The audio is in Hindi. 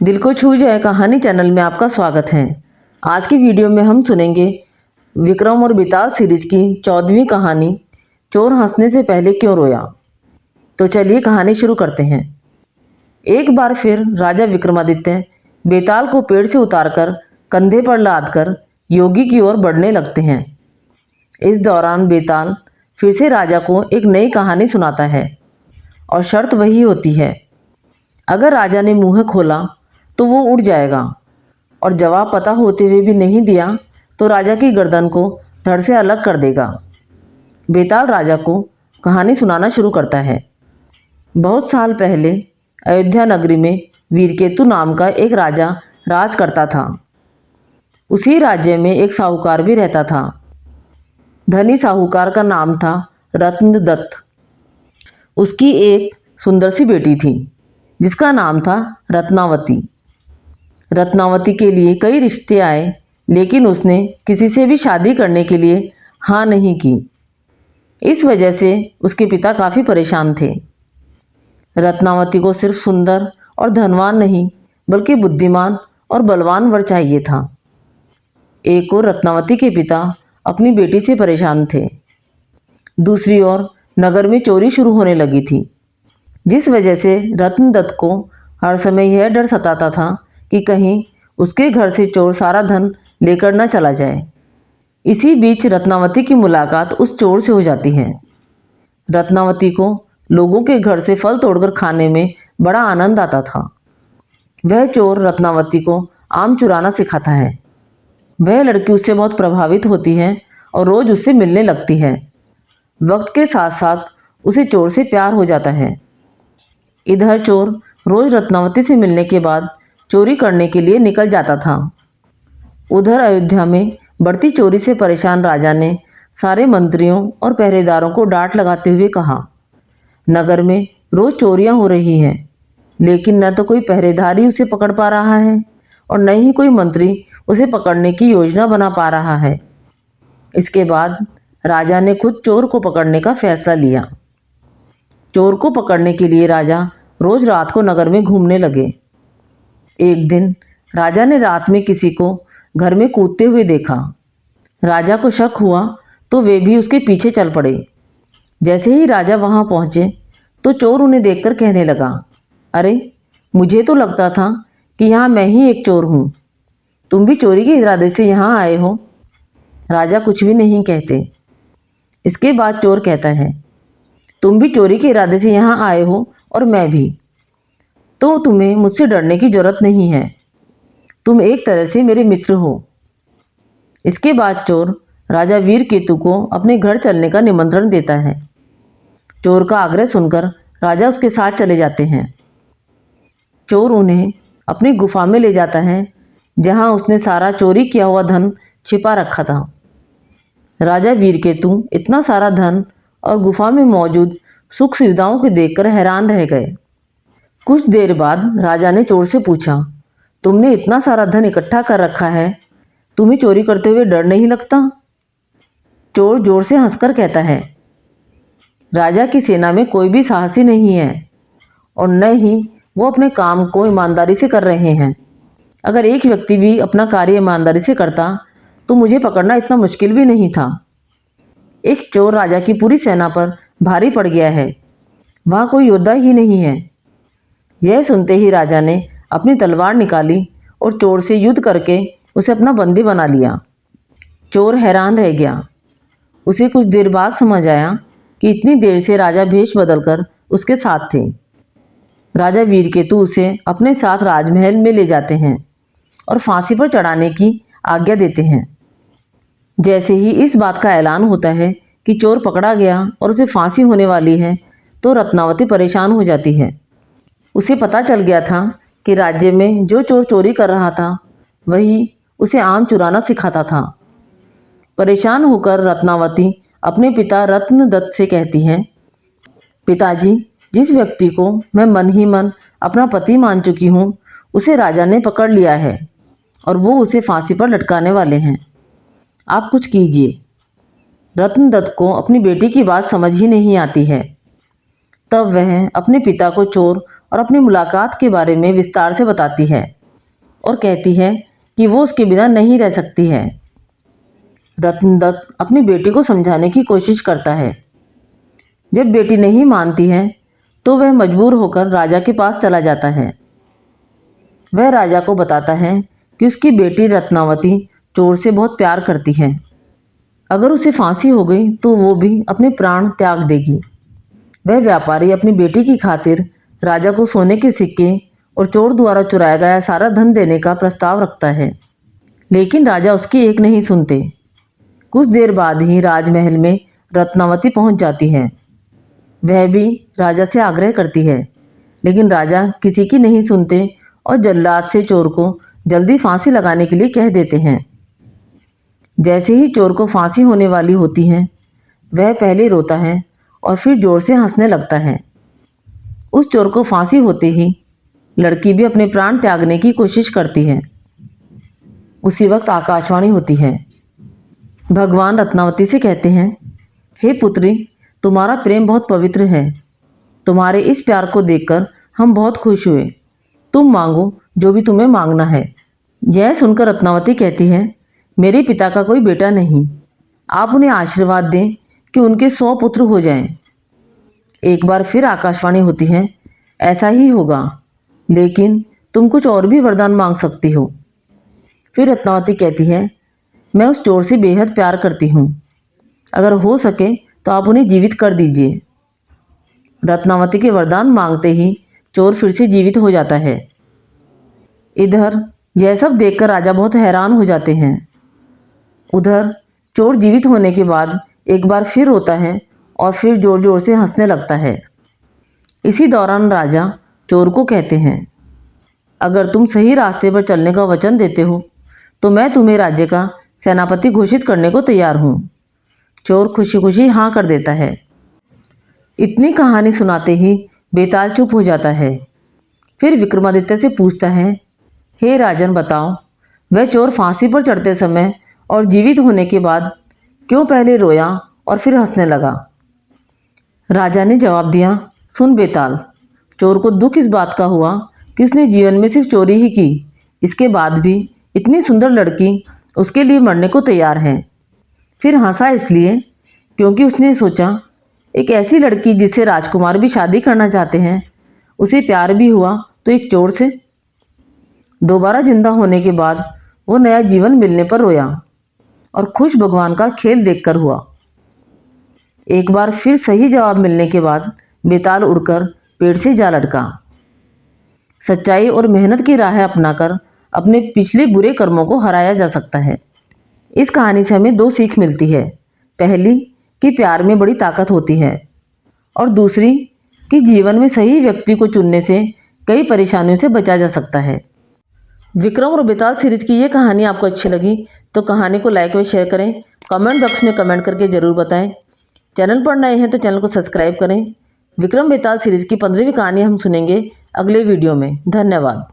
दिल को छू जाए कहानी चैनल में आपका स्वागत है। आज की वीडियो में हम सुनेंगे विक्रम और बेताल सीरीज की 14वीं कहानी चोर हंसने से पहले क्यों रोया। तो चलिए कहानी शुरू करते हैं। एक बार फिर राजा विक्रमादित्य बेताल को पेड़ से उतारकर कंधे पर लादकर योगी की ओर बढ़ने लगते हैं। इस दौरान बेताल फिर से राजा को एक नई कहानी सुनाता है और शर्त वही होती है, अगर राजा ने मुंह खोला तो वो उड़ जाएगा और जवाब पता होते हुए भी नहीं दिया तो राजा की गर्दन को धड़ से अलग कर देगा। बेताल राजा को कहानी सुनाना शुरू करता है। बहुत साल पहले अयोध्या नगरी में वीरकेतु नाम का एक राजा राज करता था। उसी राज्य में एक साहूकार भी रहता था। धनी साहूकार का नाम था रत्नदत्त। उसकी एक सुंदर सी बेटी थी जिसका नाम था रत्नावती। रत्नावती के लिए कई रिश्ते आए, लेकिन उसने किसी से भी शादी करने के लिए हाँ नहीं की। इस वजह से उसके पिता काफ़ी परेशान थे। रत्नावती को सिर्फ सुंदर और धनवान नहीं बल्कि बुद्धिमान और बलवान वर चाहिए था। एक और रत्नावती के पिता अपनी बेटी से परेशान थे। दूसरी ओर नगर में चोरी शुरू होने लगी थी, जिस वजह से रत्नदत्त को हर समय यह डर सताता था कि कहीं उसके घर से चोर सारा धन लेकर न चला जाए। इसी बीच रत्नावती की मुलाकात उस चोर से हो जाती है। रत्नावती को लोगों के घर से फल तोड़कर खाने में बड़ा आनंद आता था। वह चोर रत्नावती को आम चुराना सिखाता है। वह लड़की उससे बहुत प्रभावित होती है और रोज उससे मिलने लगती है। वक्त के साथ साथ उसे चोर से प्यार हो जाता है। इधर चोर रोज रत्नावती से मिलने के बाद चोरी करने के लिए निकल जाता था। उधर अयोध्या में बढ़ती चोरी से परेशान राजा ने सारे मंत्रियों और पहरेदारों को डांट लगाते हुए कहा, नगर में रोज चोरियां हो रही हैं, लेकिन न तो कोई पहरेदार ही उसे पकड़ पा रहा है और न ही कोई मंत्री उसे पकड़ने की योजना बना पा रहा है। इसके बाद राजा ने खुद चोर को पकड़ने का फैसला लिया। चोर को पकड़ने के लिए राजा रोज रात को नगर में घूमने लगे। एक दिन राजा ने रात में किसी को घर में कूदते हुए देखा। राजा को शक हुआ तो वे भी उसके पीछे चल पड़े। जैसे ही राजा वहां पहुंचे तो चोर उन्हें देखकर कहने लगा, अरे, मुझे तो लगता था कि यहाँ मैं ही एक चोर हूँ। तुम भी चोरी के इरादे से यहाँ आए हो? राजा कुछ भी नहीं कहते। इसके बाद चोर कहता है, तुम भी चोरी के इरादे से यहाँ आए हो और मैं भी, तो तुम्हें मुझसे डरने की जरूरत नहीं है। तुम एक तरह से मेरे मित्र हो। इसके बाद चोर राजा वीरकेतु को अपने घर चलने का निमंत्रण देता है। चोर का आग्रह सुनकर राजा उसके साथ चले जाते हैं। चोर उन्हें अपनी गुफा में ले जाता है, जहां उसने सारा चोरी किया हुआ धन छिपा रखा था। राजा वीरकेतु इतना सारा धन और गुफा में मौजूद सुख सुविधाओं को देखकर हैरान रह गए। कुछ देर बाद राजा ने चोर से पूछा, तुमने इतना सारा धन इकट्ठा कर रखा है, तुम्हें चोरी करते हुए डर नहीं लगता? चोर जोर से हंसकर कहता है, राजा की सेना में कोई भी साहसी नहीं है और न ही वो अपने काम को ईमानदारी से कर रहे हैं। अगर एक व्यक्ति भी अपना कार्य ईमानदारी से करता तो मुझे पकड़ना इतना मुश्किल भी नहीं था। एक चोर राजा की पूरी सेना पर भारी पड़ गया है, वहाँ कोई योद्धा ही नहीं है। यह सुनते ही राजा ने अपनी तलवार निकाली और चोर से युद्ध करके उसे अपना बंदी बना लिया। चोर हैरान रह गया। उसे कुछ देर बाद समझ आया कि इतनी देर से राजा भेष बदलकर उसके साथ थे। राजा वीरकेतु उसे अपने साथ राजमहल में ले जाते हैं और फांसी पर चढ़ाने की आज्ञा देते हैं। जैसे ही इस बात का ऐलान होता है कि चोर पकड़ा गया और उसे फांसी होने वाली है, तो रत्नावती परेशान हो जाती है। उसे पता चल गया था कि राज्य में जो चोर चोरी कर रहा था वही उसे आम चुराना सिखाता था। परेशान होकर रत्नावती अपने पिता रत्नदत्त से कहती है, पिताजी, जिस व्यक्ति को मैं मन ही मन अपना पति मान चुकी हूँ उसे राजा ने पकड़ लिया है और वो उसे फांसी पर लटकाने वाले हैं। आप कुछ कीजिए। रत्नदत्त को अपनी बेटी की बात समझ ही नहीं आती है। तब वह अपने पिता को चोर और अपनी मुलाकात के बारे में विस्तार से बताती है और कहती है कि वो उसके बिना नहीं रह सकती है। रत्नदत्त अपनी बेटी को समझाने की कोशिश करता है। जब बेटी नहीं मानती है तो वह मजबूर होकर राजा के पास चला जाता है। वह राजा को बताता है कि उसकी बेटी रत्नावती चोर से बहुत प्यार करती है। अगर उसे फांसी हो गई तो वो भी अपने प्राण त्याग देगी। वह व्यापारी अपनी बेटी की खातिर राजा को सोने के सिक्के और चोर द्वारा चुराया गया सारा धन देने का प्रस्ताव रखता है, लेकिन राजा उसकी एक नहीं सुनते। कुछ देर बाद ही राजमहल में रत्नावती पहुंच जाती है। वह भी राजा से आग्रह करती है, लेकिन राजा किसी की नहीं सुनते और जल्लाद से चोर को जल्दी फांसी लगाने के लिए कह देते हैं। जैसे ही चोर को फांसी होने वाली होती है, वह पहले रोता है और फिर जोर से हंसने लगता है। उस चोर को फांसी होते ही लड़की भी अपने प्राण त्यागने की कोशिश करती है। उसी वक्त आकाशवाणी होती है। भगवान रत्नावती से कहते हैं, हे पुत्री, तुम्हारा प्रेम बहुत पवित्र है। तुम्हारे इस प्यार को देखकर हम बहुत खुश हुए। तुम मांगो जो भी तुम्हें मांगना है। यह सुनकर रत्नावती कहती है, मेरे पिता का कोई बेटा नहीं। आप उन्हें आशीर्वाद दें कि उनके 100 पुत्र हो जाएं। एक बार फिर आकाशवाणी होती है, ऐसा ही होगा, लेकिन तुम कुछ और भी वरदान मांग सकती हो। फिर रत्नावती कहती है, मैं उस चोर से बेहद प्यार करती हूँ। अगर हो सके तो आप उन्हें जीवित कर दीजिए। रत्नावती के वरदान मांगते ही चोर फिर से जीवित हो जाता है। इधर यह सब देखकर राजा बहुत हैरान हो जाते हैं। उधर चोर जीवित होने के बाद एक बार फिर रोता है और फिर जोर जोर से हंसने लगता है। इसी दौरान राजा चोर को कहते हैं, अगर तुम सही रास्ते पर चलने का वचन देते हो तो मैं तुम्हें राज्य का सेनापति घोषित करने को तैयार हूँ। चोर खुशी खुशी हाँ कर देता है। इतनी कहानी सुनाते ही बेताल चुप हो जाता है। फिर विक्रमादित्य से पूछता है, हे राजन, बताओ, वह चोर फांसी पर चढ़ते समय और जीवित होने के बाद क्यों पहले रोया और फिर हंसने लगा? राजा ने जवाब दिया, सुन बेताल, चोर को दुख इस बात का हुआ कि उसने जीवन में सिर्फ चोरी ही की, इसके बाद भी इतनी सुंदर लड़की उसके लिए मरने को तैयार है। फिर हंसा इसलिए क्योंकि उसने सोचा, एक ऐसी लड़की जिससे राजकुमार भी शादी करना चाहते हैं, उसे प्यार भी हुआ तो एक चोर से। दोबारा जिंदा होने के बाद वो नया जीवन मिलने पर रोया और खुश भगवान का खेल देखकर हुआ। एक बार फिर सही जवाब मिलने के बाद बेताल उड़कर पेड़ से जा लटका। सच्चाई और मेहनत की राह अपनाकर अपने पिछले बुरे कर्मों को हराया जा सकता है। इस कहानी से हमें 2 सीख मिलती है। पहली कि प्यार में बड़ी ताकत होती है और दूसरी कि जीवन में सही व्यक्ति को चुनने से कई परेशानियों से बचा जा सकता है। विक्रम और बेताल सीरीज की ये कहानी आपको अच्छी लगी तो कहानी को लाइक और शेयर करें। कमेंट बॉक्स में कमेंट करके ज़रूर बताएं। चैनल पर नए हैं तो चैनल को सब्सक्राइब करें। विक्रम बेताल सीरीज की 15वीं कहानी हम सुनेंगे अगले वीडियो में। धन्यवाद।